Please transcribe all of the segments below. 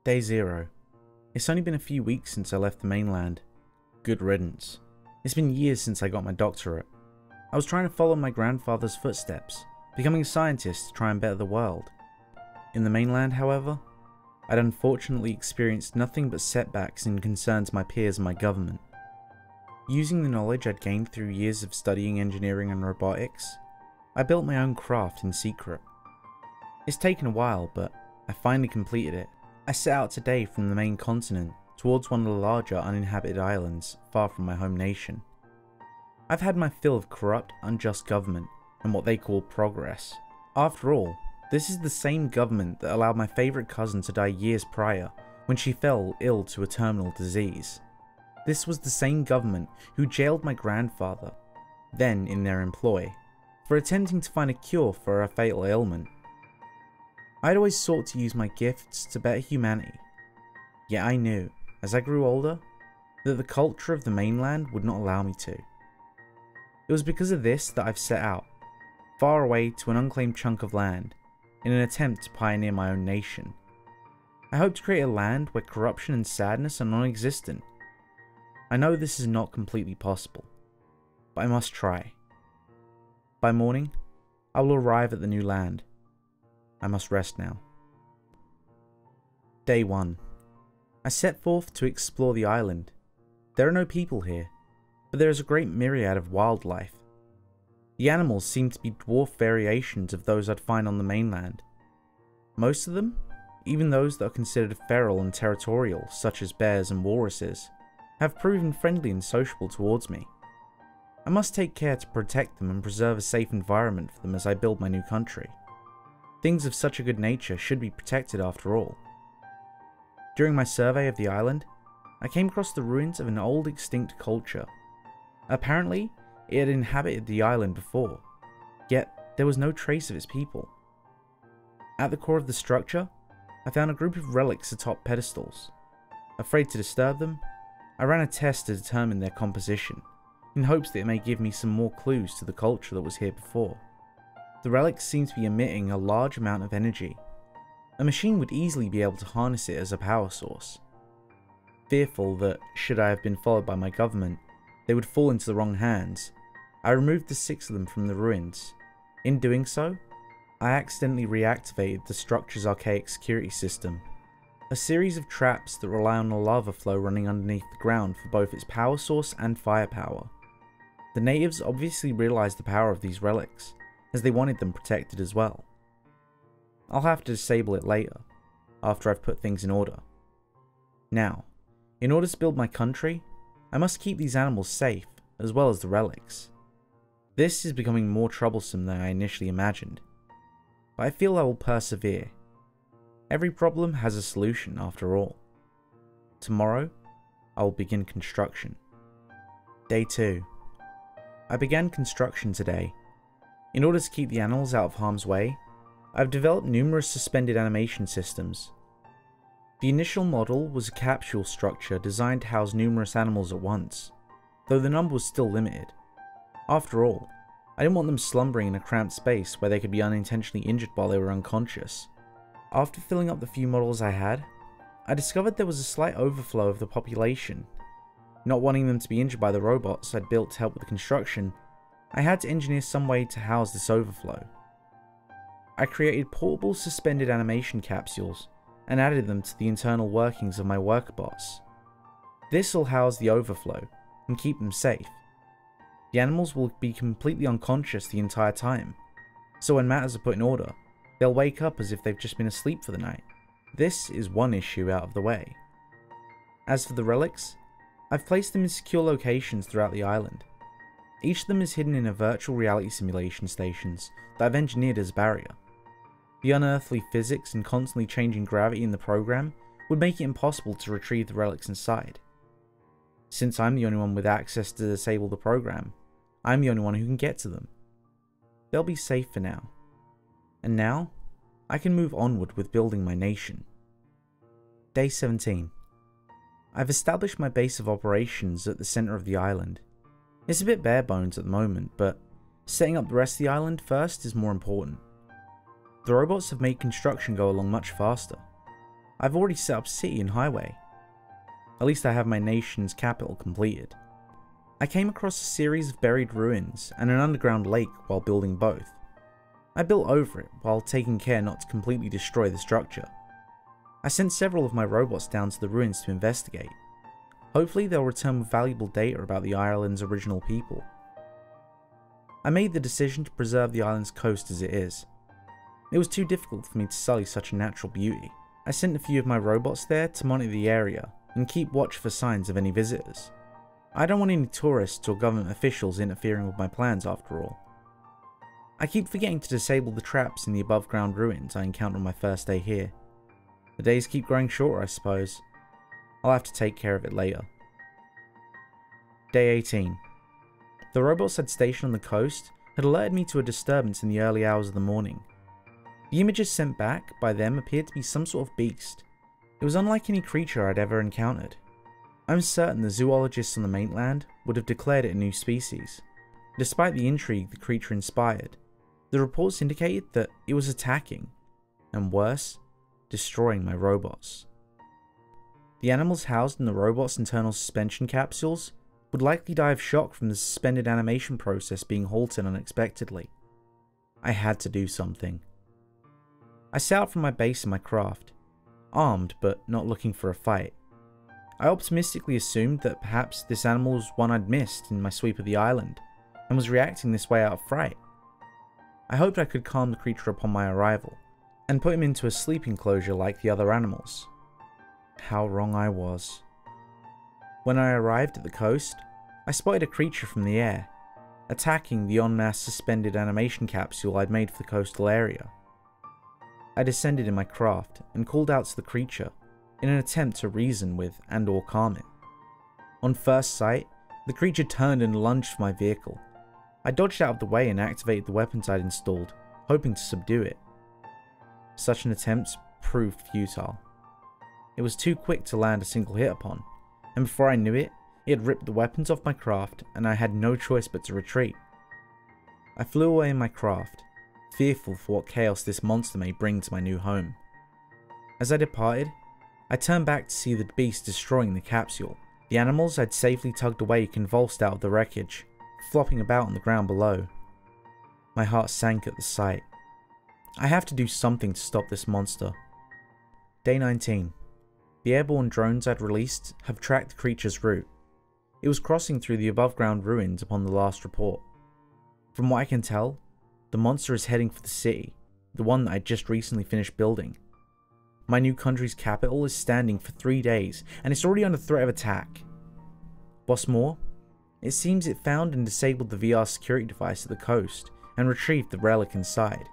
Day 0. It's only been a few weeks since I left the mainland. Good riddance. It's been years since I got my doctorate. I was trying to follow my grandfather's footsteps, becoming a scientist to try and better the world. In the mainland, however, I'd unfortunately experienced nothing but setbacks and concerns my peers and my government. Using the knowledge I'd gained through years of studying engineering and robotics, I built my own craft in secret. It's taken a while, but I finally completed it. I set out today from the main continent towards one of the larger uninhabited islands far from my home nation. I've had my fill of corrupt, unjust government and what they call progress. After all, this is the same government that allowed my favourite cousin to die years prior when she fell ill to a terminal disease. This was the same government who jailed my grandfather, then in their employ, for attempting to find a cure for a fatal ailment. I'd always sought to use my gifts to better humanity, yet I knew, as I grew older, that the culture of the mainland would not allow me to. It was because of this that I've set out, far away to an unclaimed chunk of land, in an attempt to pioneer my own nation. I hope to create a land where corruption and sadness are non-existent. I know this is not completely possible, but I must try. By morning, I will arrive at the new land. I must rest now. Day 1. I set forth to explore the island. There are no people here, but there is a great myriad of wildlife. The animals seem to be dwarf variations of those I'd find on the mainland. Most of them, even those that are considered feral and territorial, such as bears and walruses, have proven friendly and sociable towards me. I must take care to protect them and preserve a safe environment for them as I build my new country. Things of such a good nature should be protected after all. During my survey of the island, I came across the ruins of an old extinct culture. Apparently, it had inhabited the island before, yet there was no trace of its people. At the core of the structure, I found a group of relics atop pedestals. Afraid to disturb them, I ran a test to determine their composition, in hopes that it may give me some more clues to the culture that was here before. The relics seem to be emitting a large amount of energy. A machine would easily be able to harness it as a power source. Fearful that, should I have been followed by my government, they would fall into the wrong hands, I removed the 6 of them from the ruins. In doing so, I accidentally reactivated the structure's archaic security system, a series of traps that rely on a lava flow running underneath the ground for both its power source and firepower. The natives obviously realised the power of these relics, as they wanted them protected as well. I'll have to disable it later, after I've put things in order. Now, in order to build my country, I must keep these animals safe, as well as the relics. This is becoming more troublesome than I initially imagined, but I feel I will persevere. Every problem has a solution after all. Tomorrow, I will begin construction. Day 2. I began construction today. In order to keep the animals out of harm's way, I've developed numerous suspended animation systems. The initial model was a capsule structure designed to house numerous animals at once, though the number was still limited. After all, I didn't want them slumbering in a cramped space where they could be unintentionally injured while they were unconscious. After filling up the few models I had, I discovered there was a slight overflow of the population. Not wanting them to be injured by the robots I'd built to help with the construction, I had to engineer some way to house this overflow. I created portable suspended animation capsules and added them to the internal workings of my workbots. This will house the overflow and keep them safe. The animals will be completely unconscious the entire time, so when matters are put in order, they'll wake up as if they've just been asleep for the night. This is one issue out of the way. As for the relics, I've placed them in secure locations throughout the island. Each of them is hidden in a virtual reality simulation stations that I've engineered as a barrier. The unearthly physics and constantly changing gravity in the program would make it impossible to retrieve the relics inside. Since I'm the only one with access to disable the program, I'm the only one who can get to them. They'll be safe for now. And now, I can move onward with building my nation. Day 17. I've established my base of operations at the centre of the island. It's a bit bare bones at the moment, but setting up the rest of the island first is more important. The robots have made construction go along much faster. I've already set up city and highway. At least I have my nation's capital completed. I came across a series of buried ruins and an underground lake while building both. I built over it while taking care not to completely destroy the structure. I sent several of my robots down to the ruins to investigate. Hopefully they'll return with valuable data about the island's original people. I made the decision to preserve the island's coast as it is. It was too difficult for me to sully such a natural beauty. I sent a few of my robots there to monitor the area and keep watch for signs of any visitors. I don't want any tourists or government officials interfering with my plans after all. I keep forgetting to disable the traps in the above ground ruins I encountered on my first day here. The days keep growing shorter, I suppose. I'll have to take care of it later. Day 18. The robots I'd stationed on the coast had alerted me to a disturbance in the early hours of the morning. The images sent back by them appeared to be some sort of beast. It was unlike any creature I'd ever encountered. I'm certain the zoologists on the mainland would have declared it a new species. Despite the intrigue the creature inspired, the reports indicated that it was attacking, and worse, destroying my robots. The animals housed in the robot's internal suspension capsules would likely die of shock from the suspended animation process being halted unexpectedly. I had to do something. I set out from my base in my craft, armed but not looking for a fight. I optimistically assumed that perhaps this animal was one I'd missed in my sweep of the island, and was reacting this way out of fright. I hoped I could calm the creature upon my arrival, and put him into a sleep enclosure like the other animals. How wrong I was. When I arrived at the coast, I spotted a creature from the air, attacking the en masse suspended animation capsule I'd made for the coastal area. I descended in my craft and called out to the creature in an attempt to reason with and/or calm it. On first sight, the creature turned and lunged for my vehicle. I dodged out of the way and activated the weapons I'd installed, hoping to subdue it. Such an attempt proved futile. It was too quick to land a single hit upon, and before I knew it, it had ripped the weapons off my craft and I had no choice but to retreat. I flew away in my craft, fearful for what chaos this monster may bring to my new home. As I departed, I turned back to see the beast destroying the capsule. The animals I'd safely tugged away convulsed out of the wreckage, flopping about on the ground below. My heart sank at the sight. I have to do something to stop this monster. Day 19. The airborne drones I'd released have tracked the creature's route. It was crossing through the above ground ruins upon the last report. From what I can tell, the monster is heading for the city, the one that I'd just recently finished building. My new country's capital is standing for 3 days, and it's already under threat of attack. What's more, it seems it found and disabled the VR security device at the coast, and retrieved the relic inside.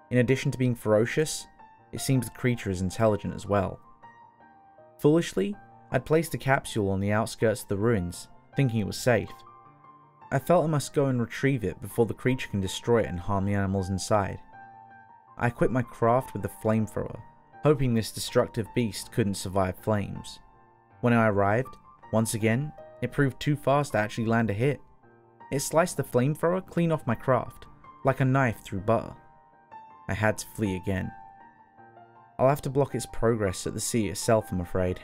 In addition to being ferocious, it seems the creature is intelligent as well. Foolishly, I'd placed a capsule on the outskirts of the ruins, thinking it was safe. I felt I must go and retrieve it before the creature can destroy it and harm the animals inside. I equipped my craft with a flamethrower, hoping this destructive beast couldn't survive flames. When I arrived, once again, it proved too fast to actually land a hit. It sliced the flamethrower clean off my craft, like a knife through butter. I had to flee again. I'll have to block its progress at the sea itself, I'm afraid.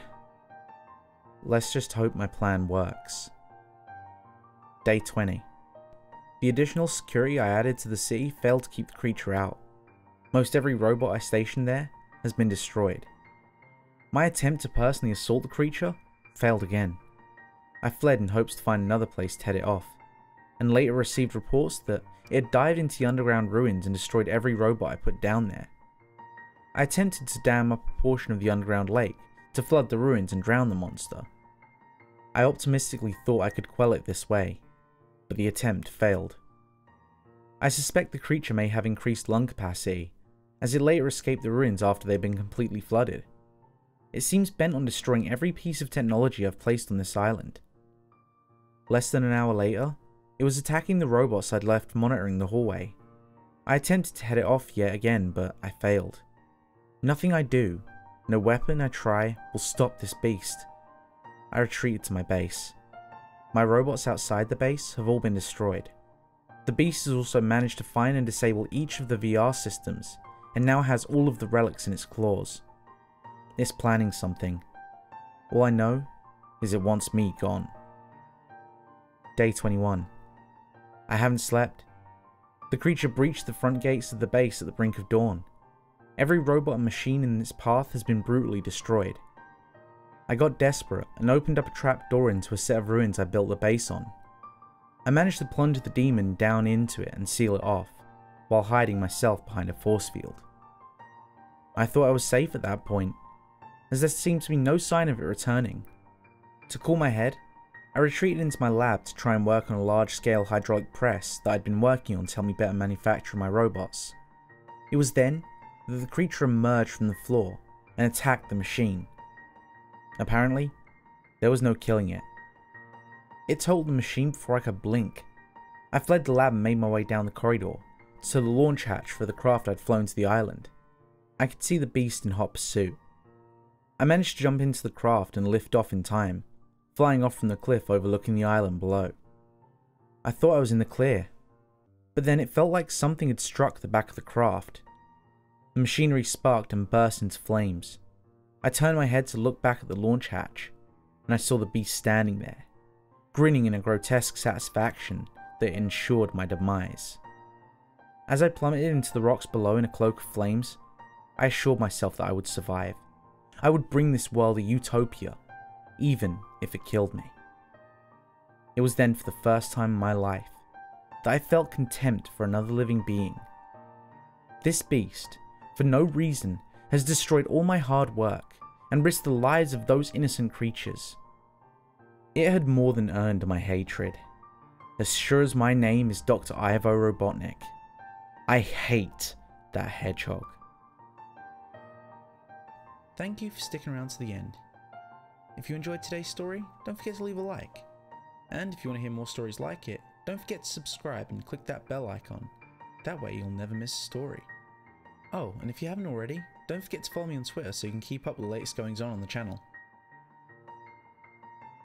Let's just hope my plan works. Day 20. The additional security I added to the city failed to keep the creature out. Most every robot I stationed there has been destroyed. My attempt to personally assault the creature failed again. I fled in hopes to find another place to head it off, and later received reports that it had dived into the underground ruins and destroyed every robot I put down there. I attempted to dam up a portion of the underground lake to flood the ruins and drown the monster. I optimistically thought I could quell it this way, but the attempt failed. I suspect the creature may have increased lung capacity, as it later escaped the ruins after they'd been completely flooded. It seems bent on destroying every piece of technology I've placed on this island. Less than an hour later, it was attacking the robots I'd left monitoring the hallway. I attempted to head it off yet again, but I failed. Nothing I do, no weapon I try, will stop this beast. I retreated to my base. My robots outside the base have all been destroyed. The beast has also managed to find and disable each of the VR systems, and now has all of the relics in its claws. It's planning something. All I know is it wants me gone. Day 21. I haven't slept. The creature breached the front gates of the base at the brink of dawn. Every robot and machine in its path has been brutally destroyed. I got desperate and opened up a trap door into a set of ruins I built the base on. I managed to plunge the demon down into it and seal it off, while hiding myself behind a force field. I thought I was safe at that point, as there seemed to be no sign of it returning. To cool my head, I retreated into my lab to try and work on a large-scale hydraulic press that I'd been working on to help me better manufacture my robots. It was then that the creature emerged from the floor and attacked the machine. Apparently, there was no killing it. It totaled the machine before I could blink. I fled the lab and made my way down the corridor to the launch hatch for the craft I'd flown to the island. I could see the beast in hot pursuit. I managed to jump into the craft and lift off in time, flying off from the cliff overlooking the island below. I thought I was in the clear, but then it felt like something had struck the back of the craft. The machinery sparked and burst into flames. I turned my head to look back at the launch hatch, and I saw the beast standing there, grinning in a grotesque satisfaction that ensured my demise. As I plummeted into the rocks below in a cloak of flames, I assured myself that I would survive. I would bring this world a utopia, even if it killed me. It was then, for the first time in my life, that I felt contempt for another living being. This beast, for no reason, has destroyed all my hard work and risked the lives of those innocent creatures. It had more than earned my hatred. As sure as my name is Dr. Ivo Robotnik, I hate that hedgehog. Thank you for sticking around to the end. If you enjoyed today's story, don't forget to leave a like. And if you want to hear more stories like it, don't forget to subscribe and click that bell icon. That way you'll never miss a story. Oh, and if you haven't already, don't forget to follow me on Twitter so you can keep up with the latest goings on the channel.